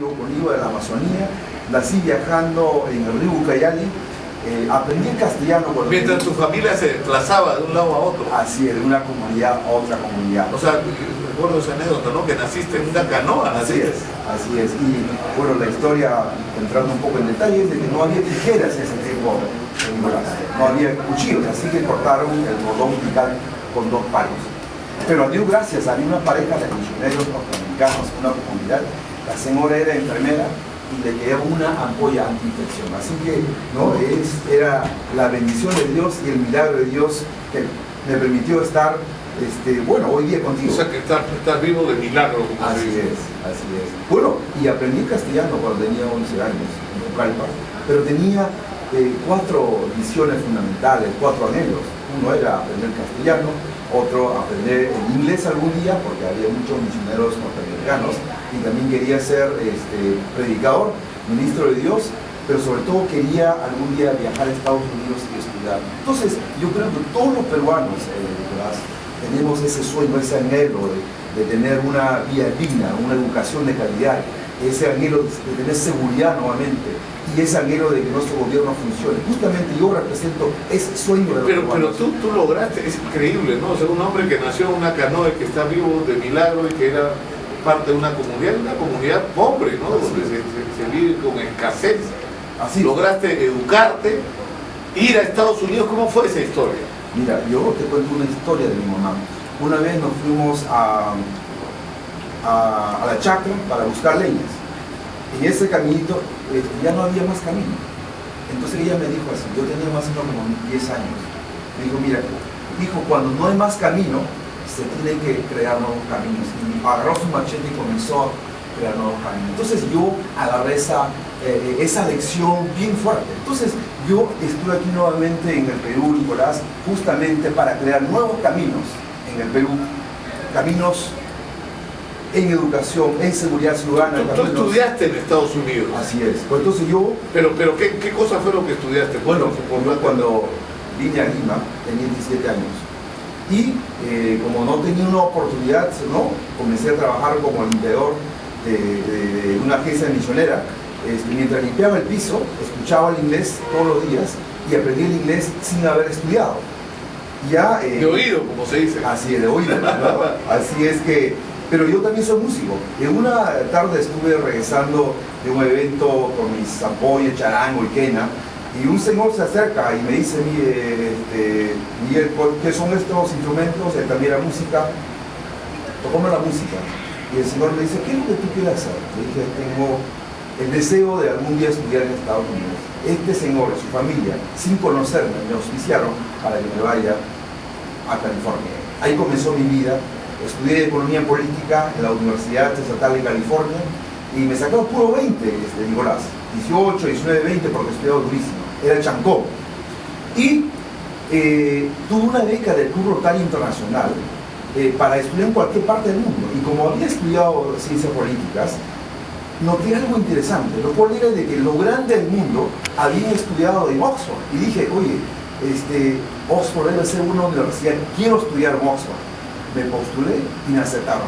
cuando iba de la Amazonía, nací viajando en el río Ucayali, aprendí el castellano. Mientras tu familia se desplazaba de un lado a otro. Así es, de una comunidad a otra comunidad. O sea, recuerdo esa anécdota, ¿no? Que naciste en una canoa. Así es. Y bueno, la historia, entrando un poco en detalle, es de que no había tijeras en ese tiempo en Nicolás. No había cuchillos, así que cortaron el cordón umbilical con 2 palos. Pero dio gracias, había una pareja de misioneros norteamericanos, una comunidad. La señora era enfermera y le quedaba una ampolla antiinfección. Así que ¿no? Era la bendición de Dios y el milagro de Dios que me permitió estar, bueno, hoy día contigo. O sea que estás vivo de milagro. Así es. Bueno, y aprendí castellano cuando tenía 11 años en Pucallpa, pero tenía 4 visiones fundamentales, 4 anhelos. Uno era aprender castellano, otro aprender el inglés algún día, porque había muchos misioneros norteamericanos, y también quería ser predicador, ministro de Dios, pero sobre todo quería algún día viajar a Estados Unidos y estudiar. Entonces, yo creo que todos los peruanos, tenemos ese sueño, ese anhelo de tener una vida digna, una educación de calidad, ese anhelo de tener seguridad nuevamente, y ese anhelo de que nuestro gobierno funcione. Justamente yo represento ese sueño de los peruanos. Pero tú lograste, es increíble, ¿no? O sea, un hombre que nació en una canoa y que está vivo de milagro y que era parte de una comunidad pobre, ¿no? Donde se vive con escasez. Así. Lograste educarte, ir a Estados Unidos. ¿Cómo fue esa historia? Mira, yo te cuento una historia de mi mamá. Una vez nos fuimos a la chacra para buscar leñas. En ese caminito ya no había más camino. Entonces ella me dijo así, yo tenía más o menos como 10 años. Me dijo, mira, hijo, cuando no hay más camino, se tienen que crear nuevos caminos. Y agarró su machete y comenzó a crear nuevos caminos. Entonces yo agarré esa lección bien fuerte. Entonces yo estuve aquí nuevamente en el Perú, Nicolás, justamente para crear nuevos caminos en el Perú. Caminos en educación, en seguridad ciudadana. Tú estudiaste en Estados Unidos. Así es. Entonces yo... Pero ¿qué cosa fue lo que estudiaste? Bueno, cuando vine a Lima tenía 17 años. Y como no tenía una oportunidad, ¿no? Comencé a trabajar como limpiador de una agencia misionera. Mientras limpiaba el piso, escuchaba el inglés todos los días y aprendí el inglés sin haber estudiado. Ya, de oído, como se dice. Así es, de oído, ¿no? Así es que... Pero yo también soy músico. En una tarde estuve regresando de un evento con mis apoyos, charango y quena, y un señor se acerca y me dice, Miguel, ¿qué son estos instrumentos? Él también era música. Tocóme la música. Y el señor me dice, ¿qué es lo que tú quieres hacer? Le dije, tengo el deseo de algún día estudiar en Estados Unidos. Este señor y su familia, sin conocerme, me auspiciaron para que me vaya a California. Ahí comenzó mi vida. Estudié Economía Política en la Universidad Estatal de California y me sacaron puro 20, Nicolás. 18, 19, 20 porque estudiaba durísimo. Era el chancó. Y tuve una beca del Club Rotario Internacional para estudiar en cualquier parte del mundo. Y como había estudiado ciencias políticas, noté algo interesante. Lo cual era de que lo grande del mundo habían estudiado en Oxford. Y dije, oye, Oxford debe ser una universidad, quiero estudiar en Oxford. Me postulé y me aceptaron.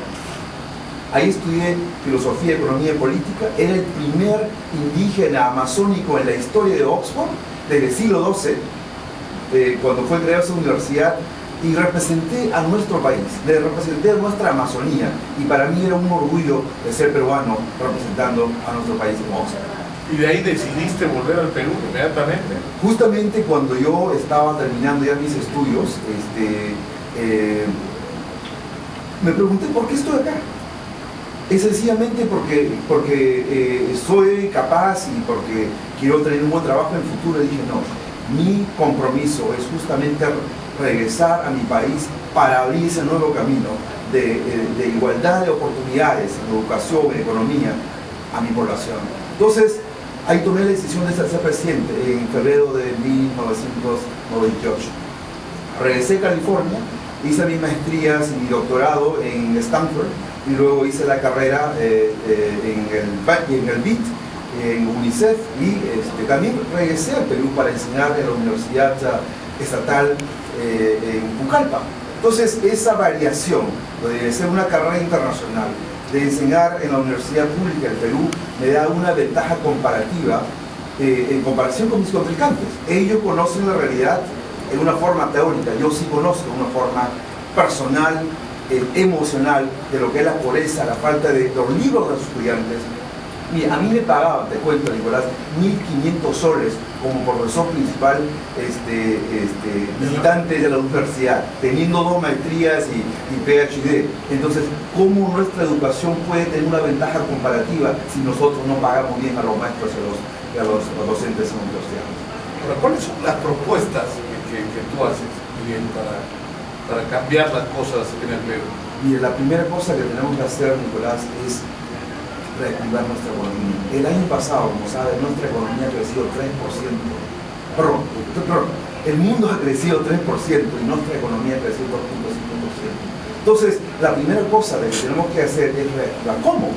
Ahí estudié filosofía, economía y política. Era el primer indígena amazónico en la historia de Oxford desde el siglo XII, cuando fue creada esa universidad, y representé a nuestro país, representé a nuestra Amazonía, y para mí era un orgullo de ser peruano representando a nuestro país en Oxford. ¿Y de ahí decidiste volver al Perú inmediatamente? Justamente cuando yo estaba terminando ya mis estudios, me pregunté por qué estoy acá. Es sencillamente porque soy capaz y porque quiero tener un buen trabajo en el futuro. Y dije, no, mi compromiso es justamente regresar a mi país para abrir ese nuevo camino de igualdad de oportunidades en educación, en economía, a mi población. Entonces, ahí tomé la decisión de ser presidente en febrero de 1998. Regresé a California. Hice mis maestrías y mi doctorado en Stanford y luego hice la carrera en el BIT, en UNICEF y también regresé al Perú para enseñar en la Universidad Estatal en Pucallpa. Entonces esa variación de ser una carrera internacional, de enseñar en la universidad pública del Perú me da una ventaja comparativa en comparación con mis contrincantes. Ellos conocen la realidad en una forma teórica, yo sí conozco una forma personal, emocional, de lo que es la pobreza, la falta de los libros de los estudiantes. Mira, a mí me pagaban, te cuento, Nicolás, 1.500 soles como profesor principal visitante de la universidad, teniendo 2 maestrías y PhD. Entonces, ¿cómo nuestra educación puede tener una ventaja comparativa si nosotros no pagamos bien a los maestros y a los docentes en la universidad? Ahora, ¿cuáles son las propuestas que tú haces, Miguel, para cambiar las cosas en el Perú? Mire, la primera cosa que tenemos que hacer, Nicolás, es reactivar nuestra economía. El año pasado, como sabes, nuestra economía ha crecido 3%. Perdón, el mundo ha crecido 3% y nuestra economía ha crecido 2.5%. Entonces, la primera cosa que tenemos que hacer es reactivar. ¿Cómo?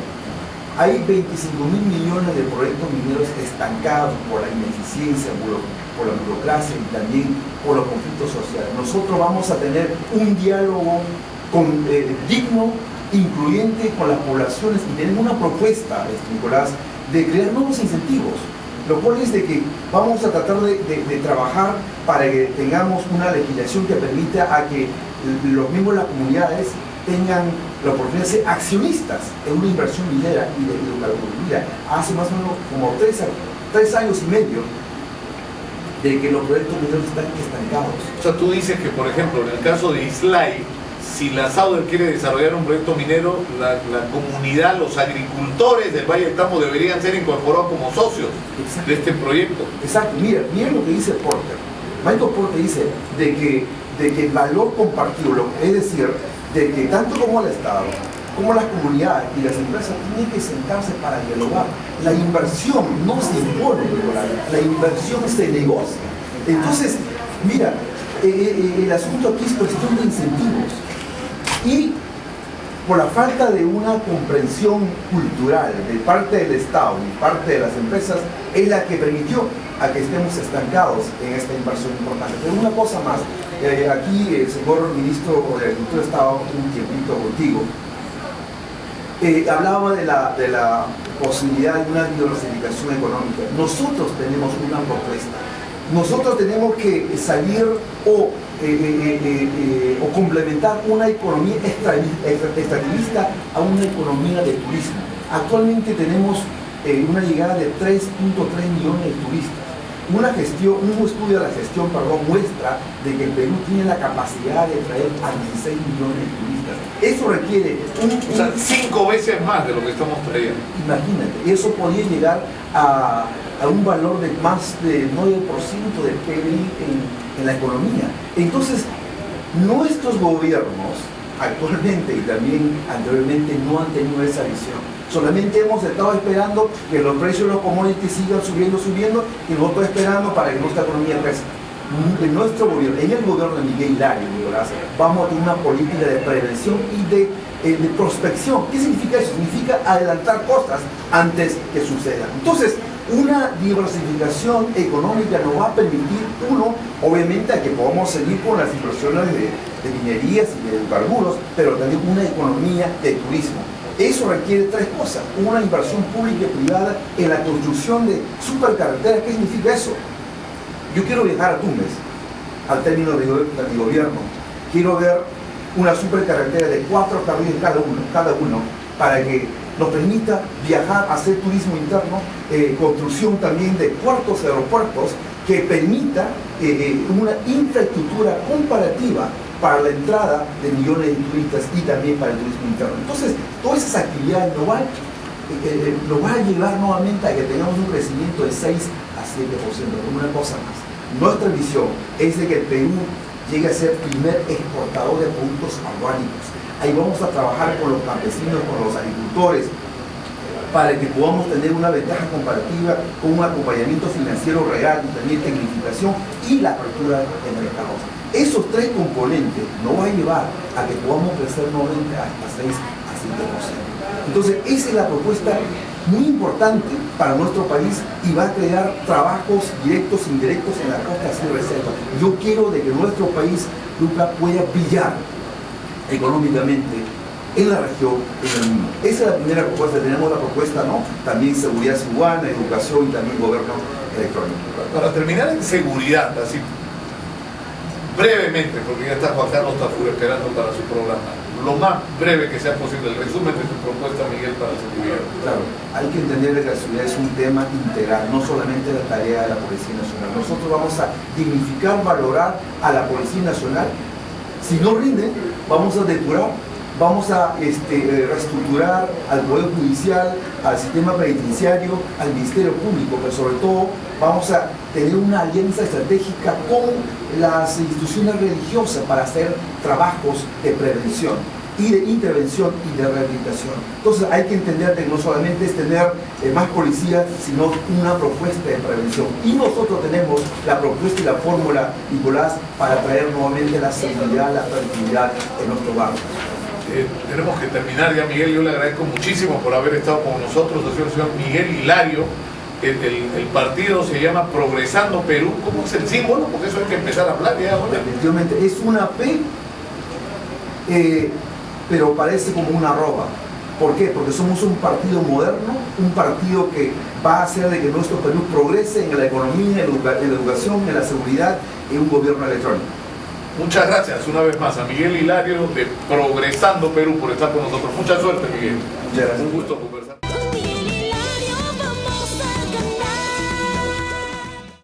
Hay 25.000 millones de proyectos mineros estancados por la ineficiencia, por la burocracia y también por los conflictos sociales. Nosotros vamos a tener un diálogo digno, incluyente con las poblaciones, y tenemos una propuesta, Nicolás, de crear nuevos incentivos, lo cual es de que vamos a tratar de trabajar para que tengamos una legislación que permita a que los miembros de las comunidades tengan la oportunidad de ser accionistas en una inversión minera y de hidrocarburos. Mira, hace más o menos como 3 años y medio de que los proyectos mineros están estancados. O sea, tú dices que, por ejemplo, en el caso de Islay, si la SAUDER quiere desarrollar un proyecto minero, la comunidad, los agricultores del Valle del Tambo deberían ser incorporados como socios de este proyecto. Exacto, mira lo que dice Porter. Michael Porter dice de que el valor compartido, es decir, de que tanto como el Estado, como las comunidades y las empresas tienen que sentarse para dialogar. La inversión no se impone, la inversión se negocia. Entonces, mira, el asunto aquí es cuestión de incentivos. Y por la falta de una comprensión cultural de parte del Estado y parte de las empresas, es la que permitió a que estemos estancados en esta inversión importante. Pero una cosa más, aquí el señor ministro de Agricultura estaba un tiempito contigo, hablaba de la posibilidad de una diversificación económica. Nosotros tenemos una propuesta. Nosotros tenemos que salir o complementar una economía extractivista a una economía de turismo. Actualmente tenemos una llegada de 3.3 millones de turistas. Un estudio de la gestión, muestra de que el Perú tiene la capacidad de traer a 16 millones de turistas. Eso requiere o sea, 5 veces más de lo que estamos trayendo. Imagínate, eso podría llegar a un valor de más de 9% del PIB en la economía. Entonces, nuestros gobiernos, actualmente y también anteriormente, no han tenido esa visión. Solamente hemos estado esperando que los precios de los commodities sigan subiendo y nosotros esperando para que nuestra economía crezca. En nuestro gobierno, en el gobierno de Miguel Hilario, Nicolás, vamos a tener una política de prevención y de prospección. ¿Qué significa eso? Significa adelantar cosas antes que sucedan. Entonces, una diversificación económica nos va a permitir, obviamente, a que podamos seguir con las inversiones de minerías y de hidrocarburos, pero también una economía de turismo. Eso requiere 3 cosas: una inversión pública y privada en la construcción de supercarreteras. ¿Qué significa eso? Yo quiero viajar a Tumbes, al término de mi gobierno. Quiero ver una supercarretera de 4 carriles cada uno, para que nos permita viajar, hacer turismo interno, construcción también de puertos, aeropuertos, que permita una infraestructura comparativa para la entrada de millones de turistas y también para el turismo interno. Entonces, todas esas actividades nos van a llevar nuevamente a que tengamos un crecimiento de 6 a 7%. Como una cosa más, nuestra visión es de que el Perú llegue a ser primer exportador de productos orgánicos. Ahí vamos a trabajar con los campesinos, con los agricultores, para que podamos tener una ventaja comparativa con un acompañamiento financiero real y también tecnificación y la apertura de mercados. Esos 3 componentes nos van a llevar a que podamos crecer nuevamente hasta 6 a 7%. Entonces, esa es la propuesta muy importante para nuestro país y va a crear trabajos directos e indirectos en la costa sin reserva. Yo quiero de que nuestro país, Luca, pueda brillar económicamente en la región, en el mundo. Esa es la primera propuesta. Tenemos la propuesta, ¿no? También seguridad ciudadana, educación y también gobierno electrónico. Para terminar en seguridad, así brevemente, porque ya está Juan Carlos Tafur esperando para su programa, lo más breve que sea posible, el resumen de su propuesta, Miguel, para la seguridad. Claro, hay que entender que la seguridad es un tema integral, no solamente la tarea de la Policía Nacional. Nosotros vamos a dignificar, valorar a la Policía Nacional. Si no rinde, vamos a depurar, vamos a reestructurar al Poder Judicial, al sistema penitenciario, al Ministerio Público, pero sobre todo vamos a tener una alianza estratégica con las instituciones religiosas para hacer trabajos de prevención y de intervención y de rehabilitación. Entonces hay que entender que no solamente es tener más policías, sino una propuesta de prevención. Y nosotros tenemos la propuesta y la fórmula, Nicolás, para traer nuevamente la seguridad, la tranquilidad en nuestro barrio. Tenemos que terminar ya, Miguel. Yo le agradezco muchísimo por haber estado con nosotros. Ha sido el señor Miguel Hilario. El partido se llama Progresando Perú. ¿Cómo es el símbolo? Porque eso hay que empezar a hablar ya ahora. Definitivamente es una P, pero parece como una arroba. ¿Por qué? Porque somos un partido moderno, un partido que va a hacer de que nuestro Perú progrese en la economía, en la educación, en la seguridad y en un gobierno electrónico. Muchas gracias una vez más a Miguel Hilario de Progresando Perú por estar con nosotros. Mucha suerte, Miguel. Muchas gracias. Un gusto conversar.